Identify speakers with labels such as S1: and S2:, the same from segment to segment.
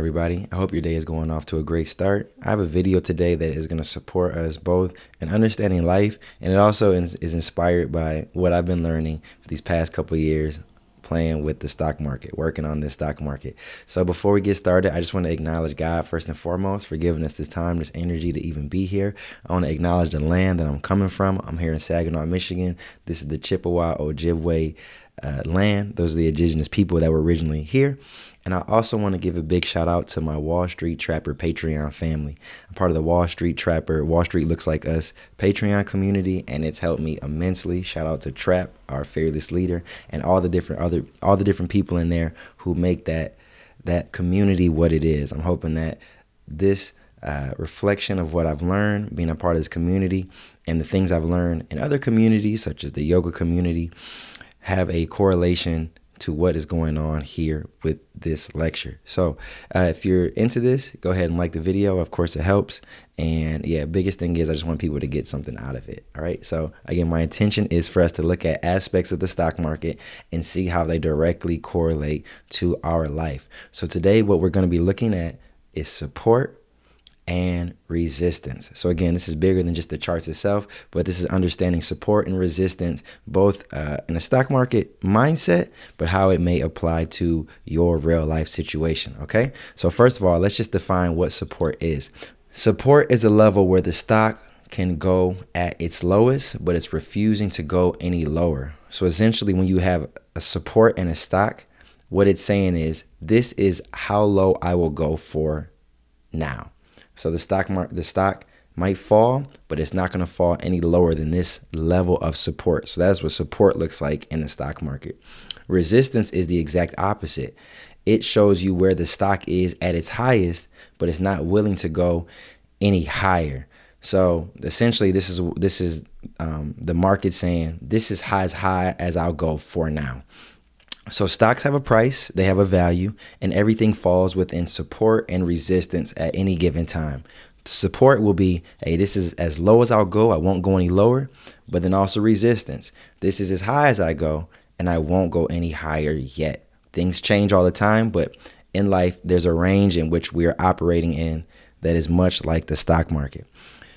S1: everybody. I hope your day is going off to a great start. I have a video today that is going to support us both in understanding life, and it also is inspired by what I've been learning for these past couple of years playing with the stock market, working on this stock market. So before we get started, I just want to acknowledge God first and foremost for giving us this time, this energy to even be here. I want to acknowledge the land that I'm coming from. I'm here in Saginaw, Michigan. This is the Chippewa Ojibwe land. Those are the indigenous people that were originally here. And I also want to give a big shout out to my Wall Street Trapper Patreon family. I'm part of the Wall Street Trapper, Wall Street Looks Like Us Patreon community, and it's helped me immensely. Shout out to Trap, our fearless leader, and all the different people in there who make that community what it is. I'm hoping that this reflection of what I've learned, being a part of this community, and the things I've learned in other communities, such as the yoga community, have a correlation to what is going on here with this lecture. So if you're into this, go ahead and like the video. Of course, it helps. And yeah, biggest thing is I just want people to get something out of it. All right. So again, my intention is for us to look at aspects of the stock market and see how they directly correlate to our life. So today, what we're going to be looking at is support and resistance. So again, this is bigger than just the charts itself, but this is understanding support and resistance, both in a stock market mindset, but how it may apply to your real life situation. Okay. So first of all, let's just define what support is. Support is a level where the stock can go at its lowest, but it's refusing to go any lower. So essentially, when you have a support in a stock, what it's saying is, this is how low I will go for now. So the stock might fall, but it's not going to fall any lower than this level of support. So that's what support looks like in the stock market. Resistance is the exact opposite. It shows you where the stock is at its highest, but it's not willing to go any higher. So essentially, this is the market saying this is as high as I'll go for now. So stocks have a price, they have a value, and everything falls within support and resistance at any given time. Support will be, hey, this is as low as I'll go, I won't go any lower. But then also resistance. This is as high as I go, and I won't go any higher yet. Things change all the time, but in life, there's a range in which we are operating in that is much like the stock market.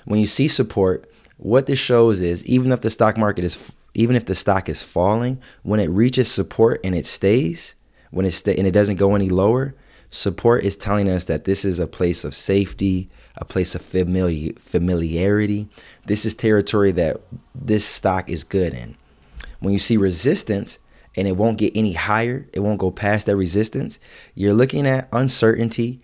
S1: When you see support, what this shows is even if the stock is falling, when it reaches support and it stays, and it doesn't go any lower, support is telling us that this is a place of safety, a place of familiarity. This is territory that this stock is good in. When you see resistance and it won't get any higher, it won't go past that resistance, you're looking at uncertainty,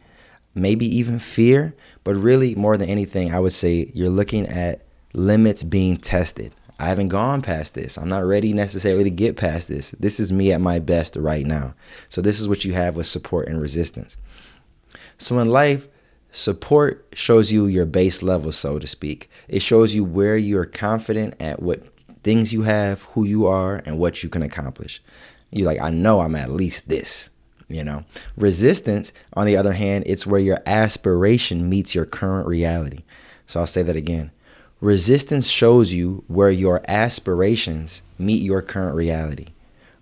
S1: maybe even fear, but really more than anything, I would say you're looking at limits being tested. I haven't gone past this. I'm not ready necessarily to get past this. This is me at my best right now. So this is what you have with support and resistance. So in life, support shows you your base level, so to speak. It shows you where you're confident at what things you have, who you are, and what you can accomplish. You're like, I know I'm at least this, Resistance, on the other hand, it's where your aspiration meets your current reality. So I'll say that again. Resistance shows you where your aspirations meet your current reality.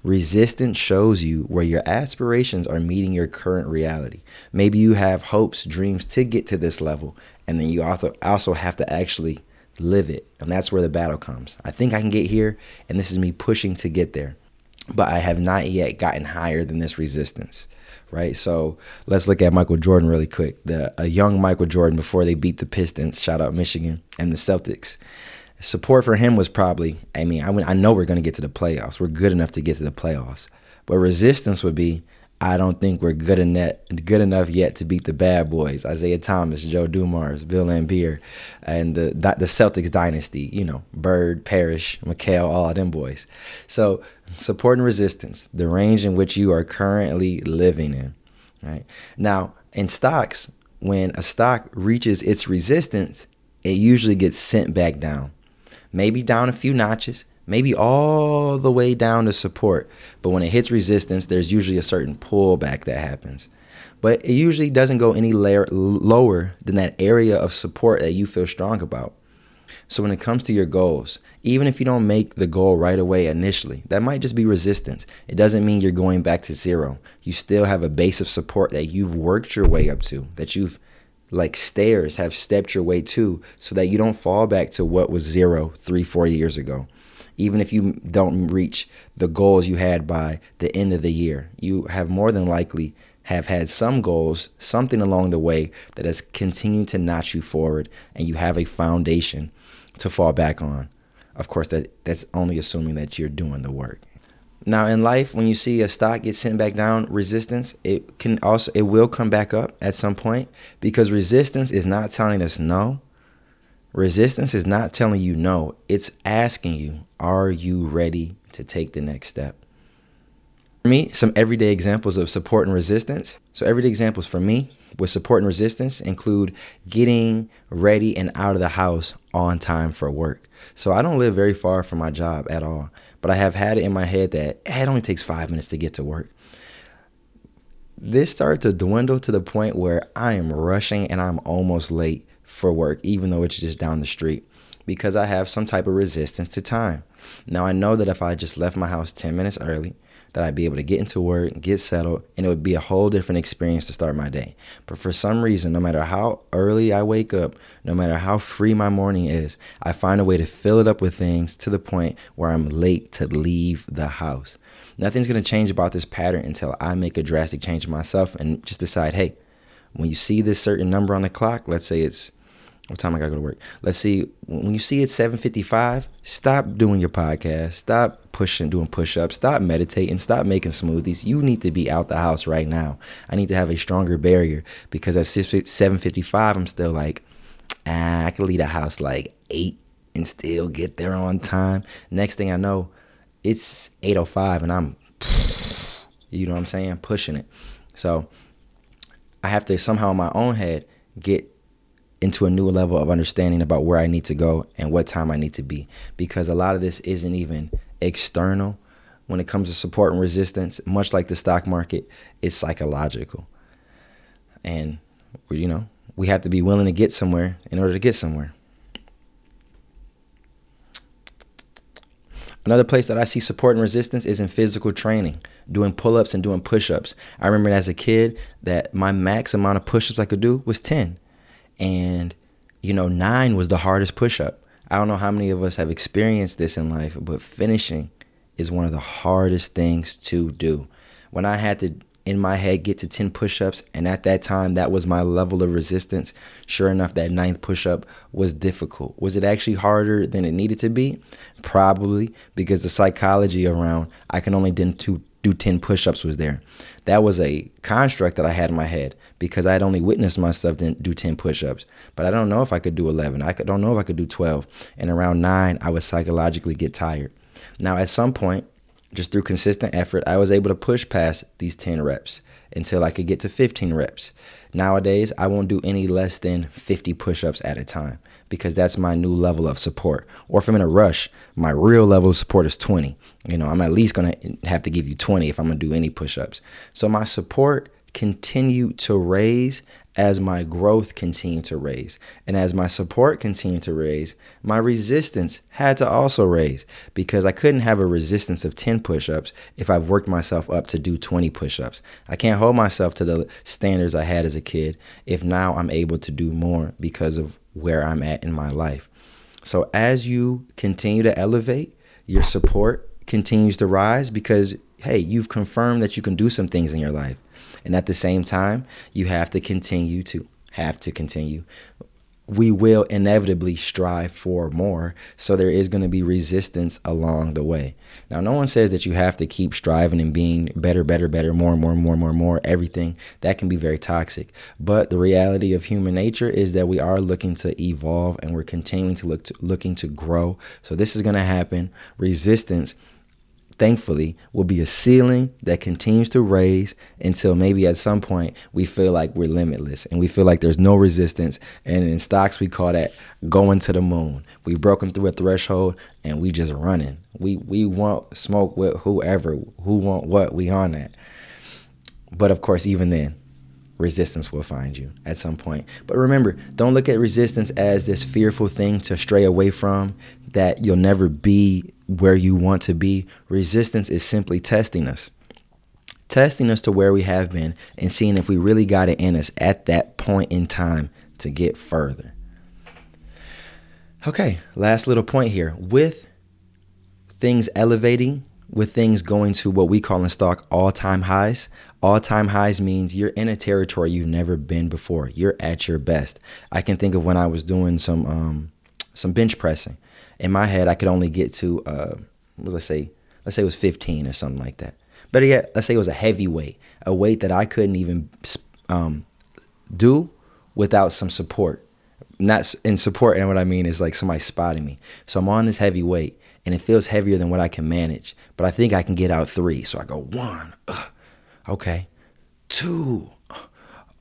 S1: Resistance shows you where your aspirations are meeting your current reality. Maybe you have hopes, dreams to get to this level, and then you also have to actually live it. And that's where the battle comes. I think I can get here, and this is me pushing to get there. But I have not yet gotten higher than this resistance, right? So let's look at Michael Jordan really quick. A young Michael Jordan before they beat the Pistons, shout out Michigan, and the Celtics. Support for him was probably, I know we're going to get to the playoffs. We're good enough to get to the playoffs. But resistance would be, I don't think we're good enough yet to beat the bad boys. Isaiah Thomas, Joe Dumars, Bill Laimbeer, and the Celtics dynasty, Bird, Parrish, McHale, all of them boys. So support and resistance, the range in which you are currently living in. Right? Now, in stocks, when a stock reaches its resistance, it usually gets sent back down. Maybe down a few notches, maybe all the way down to support. But when it hits resistance, there's usually a certain pullback that happens. But it usually doesn't go any lower than that area of support that you feel strong about. So when it comes to your goals, even if you don't make the goal right away initially, that might just be resistance. It doesn't mean you're going back to zero. You still have a base of support that you've worked your way up to, that you've like stairs have stepped your way to, so that you don't fall back to what was 0 3-4 years ago. Even if you don't reach the goals you had by the end of the year, you have more than likely have had some goals, something along the way that has continued to notch you forward, and you have a foundation to fall back on. Of course, that's only assuming that you're doing the work. Now in life, when you see a stock get sent back down, resistance, it will come back up at some point, because resistance is not telling us no. Resistance is not telling you no. It's asking you, are you ready to take the next step? For me, some everyday examples of support and resistance. So everyday examples for me with support and resistance include getting ready and out of the house on time for work. So I don't live very far from my job at all, but I have had it in my head that it only takes 5 minutes to get to work. This started to dwindle to the point where I am rushing and I'm almost late for work, even though it's just down the street, because I have some type of resistance to time. Now I know that if I just left my house 10 minutes early, that I'd be able to get into work, get settled, and it would be a whole different experience to start my day. But for some reason, no matter how early I wake up, no matter how free my morning is, I find a way to fill it up with things to the point where I'm late to leave the house. Nothing's going to change about this pattern until I make a drastic change in myself and just decide, hey, when you see this certain number on the clock, let's say it's, what time I gotta go to work? Let's see, when you see it's 7:55, stop doing your podcast, stop doing push-ups, stop meditating, stop making smoothies. You need to be out the house right now. I need to have a stronger barrier, because at 7:55, I'm still like, I can leave the house like 8 and still get there on time. Next thing I know, it's 8:05 and I'm, you know what I'm saying, pushing it. So I have to somehow in my own head get into a new level of understanding about where I need to go and what time I need to be, because a lot of this isn't even external. When it comes to support and resistance, much like the stock market, it's psychological. And, you know, we have to be willing to get somewhere in order to get somewhere. Another place that I see support and resistance is in physical training, doing pull-ups and doing push-ups. I remember as a kid that my max amount of push-ups I could do was 10. And, 9 was the hardest push-up. I don't know how many of us have experienced this in life, but finishing is one of the hardest things to do. When I had to, in my head, get to 10 push-ups, and at that time, that was my level of resistance, sure enough, that 9th push-up was difficult. Was it actually harder than it needed to be? Probably, because the psychology around I can only do 10 push-ups was there. That was a construct that I had in my head, because I had only witnessed myself do 10 push-ups. But I don't know if I could do 11. Don't know if I could do 12. And around 9, I would psychologically get tired. Now, at some point, just through consistent effort, I was able to push past these 10 reps until I could get to 15 reps. Nowadays, I won't do any less than 50 push-ups at a time, because that's my new level of support. Or if I'm in a rush, my real level of support is 20. I'm at least going to have to give you 20 if I'm going to do any push-ups. So my support continued to raise as my growth continued to raise. And as my support continued to raise, my resistance had to also raise, because I couldn't have a resistance of 10 push-ups if I've worked myself up to do 20 push-ups. I can't hold myself to the standards I had as a kid if now I'm able to do more because of where I'm at in my life. So as you continue to elevate, your support continues to rise, because, hey, you've confirmed that you can do some things in your life. And at the same time, you have to continue. We will inevitably strive for more. So there is going to be resistance along the way. Now, no one says that you have to keep striving and being better, more, everything. That can be very toxic. But the reality of human nature is that we are looking to evolve, and we're continuing to looking to grow. So this is going to happen. Resistance, thankfully, will be a ceiling that continues to raise until maybe at some point we feel like we're limitless and we feel like there's no resistance. And in stocks, we call that going to the moon. We've broken through a threshold and we just running. We want smoke with whoever, who want what, we on that. But of course, even then, resistance will find you at some point. But remember, don't look at resistance as this fearful thing to stray away from, that you'll never be where you want to be. Resistance is simply testing us to where we have been and seeing if we really got it in us at that point in time to get further. Okay, last little point here. With things elevating, with things going to what we call in stock all-time highs. All-time highs means you're in a territory you've never been before. You're at your best. I can think of when I was doing some bench pressing. In my head, I could only get to let's say it was 15 or something like that. Better yet, let's say it was a heavy weight, a weight that I couldn't even do without some support. Not in support, and what I mean is like somebody spotting me. So I'm on this heavy weight, and it feels heavier than what I can manage. But I think I can get out 3. So I go 1. Okay. 2.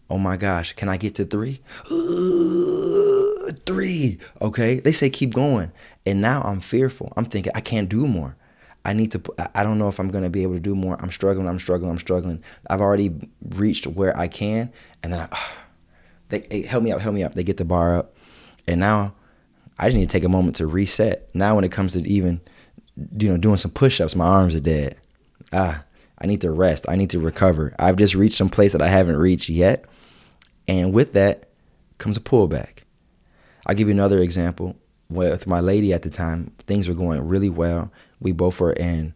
S1: Oh my gosh. Can I get to 3? 3. Okay. They say keep going. And now I'm fearful. I'm thinking I can't do more. I don't know if I'm going to be able to do more. I'm struggling. I've already reached where I can. And then they help me up. They get the bar up. And now I just need to take a moment to reset. Now when it comes to even, doing some push-ups, my arms are dead. I need to rest. I need to recover. I've just reached some place that I haven't reached yet. And with that comes a pullback. I'll give you another example. With my lady at the time, things were going really well. We both were in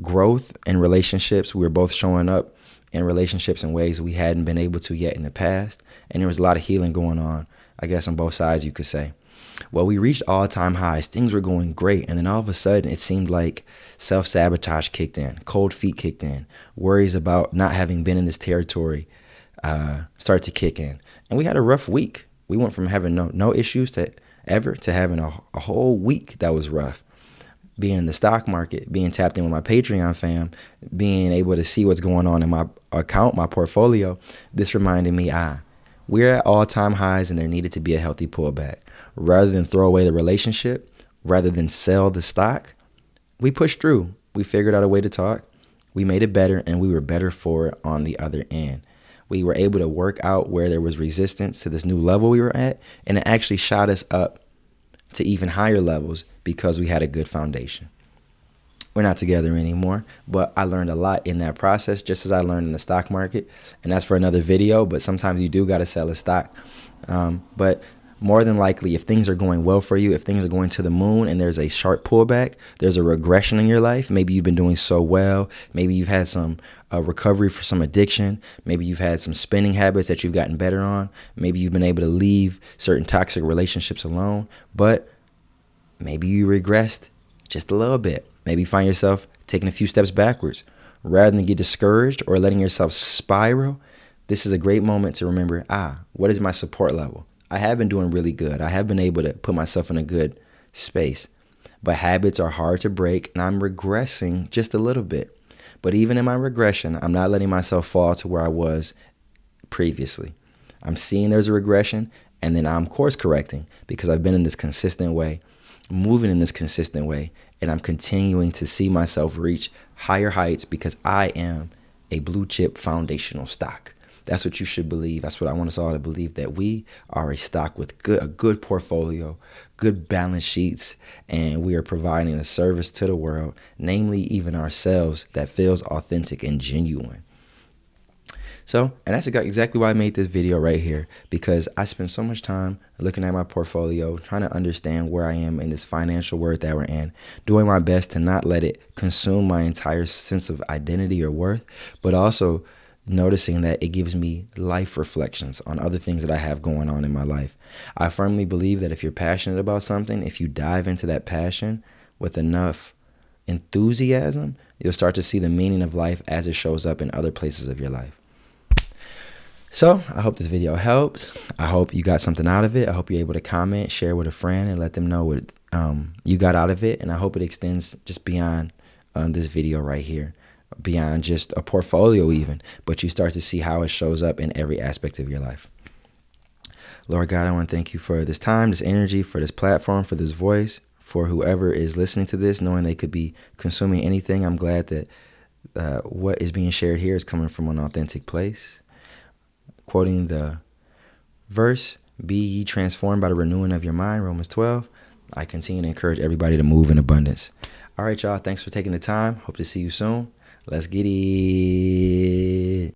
S1: growth in relationships. We were both showing up in relationships in ways we hadn't been able to yet in the past. And there was a lot of healing going on, I guess, on both sides, you could say. Well, we reached all-time highs. Things were going great. And then all of a sudden, it seemed like self-sabotage kicked in. Cold feet kicked in. Worries about not having been in this territory started to kick in. And we had a rough week. We went from having no issues to having a whole week that was rough. Being in the stock market, being tapped in with my Patreon fam, being able to see what's going on in my account, my portfolio. This reminded me, we're at all-time highs and there needed to be a healthy pullback. Rather than throw away the relationship, rather than sell the stock, we pushed through. We figured out a way to talk. We made it better, and we were better for it on the other end. We were able to work out where there was resistance to this new level we were at, and it actually shot us up to even higher levels because we had a good foundation. We're not together anymore, but I learned a lot in that process, just as I learned in the stock market, and that's for another video, but sometimes you do got to sell a stock. But more than likely, if things are going well for you, if things are going to the moon and there's a sharp pullback, there's a regression in your life. Maybe you've been doing so well. Maybe you've had some recovery for some addiction. Maybe you've had some spending habits that you've gotten better on. Maybe you've been able to leave certain toxic relationships alone. But maybe you regressed just a little bit. Maybe you find yourself taking a few steps backwards. Rather than get discouraged or letting yourself spiral, this is a great moment to remember, what is my support level? I have been doing really good. I have been able to put myself in a good space. But habits are hard to break, and I'm regressing just a little bit. But even in my regression, I'm not letting myself fall to where I was previously. I'm seeing there's a regression, and then I'm course correcting because I've been in this consistent way, moving in this consistent way, and I'm continuing to see myself reach higher heights because I am a blue chip foundational stock. That's what you should believe. That's what I want us all to believe, that we are a stock with a good portfolio, good balance sheets, and we are providing a service to the world, namely even ourselves, that feels authentic and genuine. So, and that's exactly why I made this video right here, because I spend so much time looking at my portfolio, trying to understand where I am in this financial world that we're in, doing my best to not let it consume my entire sense of identity or worth, but also noticing that it gives me life reflections on other things that I have going on in my life. I firmly believe that if you're passionate about something, if you dive into that passion with enough enthusiasm, you'll start to see the meaning of life as it shows up in other places of your life. So I hope this video helped. I hope you got something out of it. I hope you're able to comment, share with a friend, and let them know what you got out of it. And I hope it extends just beyond this video right here, beyond just a portfolio even, but you start to see how it shows up in every aspect of your life. Lord God, I want to thank you for this time, this energy, for this platform, for this voice, for whoever is listening to this, knowing they could be consuming anything. I'm glad that what is being shared here is coming from an authentic place. quoting the verse, "Be ye transformed by the renewing of your mind," Romans 12. I continue to encourage everybody to move in abundance. All right, y'all. Thanks for taking the time. Hope to see you soon. Let's get it.